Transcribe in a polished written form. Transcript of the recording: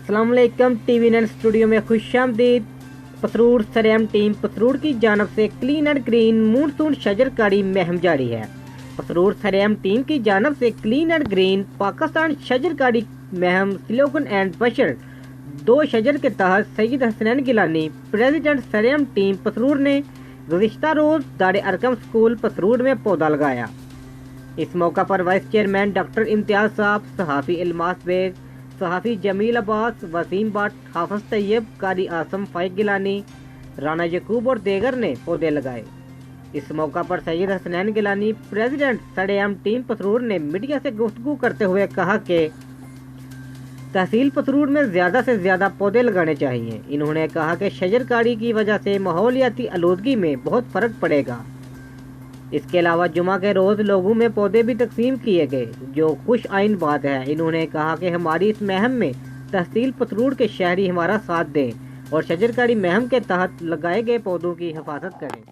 अस्सलाम वालेकुम। TV 9 studio में खुशामदीद। पसरूर सरेम टीम पसरूर की जानब से क्लीन एंड ग्रीन मूनसून शजरकारी मुहिम जारी है। पसरूर सरेम टीम की जानब से क्लीन एंड ग्रीन पाकिस्तान शजरकारी मुहिम स्लोगन एंड बशर 2 शजर के तहत सैयद हसनैन गिलानी प्रेसिडेंट सरेम टीम पसरूर ने गुज़िश्ता रोज दारे अरकम स्कूल पसरूर में पौधा लगाया। इस मौका पर वाइस चेयरमैन डॉक्टर इम्तियाज साहब, सहाफ़ी इल्मास बेग, सहाफ़ी जमील अब्बास, वसीम भट्ट, हाफिज तैयब, कारी आसम फाइक गिलानी, राना यकूब और देगर ने पौधे लगाए। इस मौका पर सैयद हसनैन गिलानी प्रेसिडेंट सरेम टीम पसरूर ने मीडिया से गुफ्तगू करते हुए कहा कि तहसील पसरूर में ज़्यादा से ज़्यादा पौधे लगाने चाहिए। इन्होंने कहा कि शजरकारी की वजह से माहौलियाती आलूदगी में बहुत फ़र्क पड़ेगा। इसके अलावा जुमा के रोज़ लोगों में पौधे भी तकसीम किए गए, जो खुश आइन बात है। इन्होंने कहा कि हमारी इस मुहिम में तहसील पसरूर के शहरी हमारा साथ दें और शजरकारी मुहिम के तहत लगाए गए पौधों की हिफाजत करें।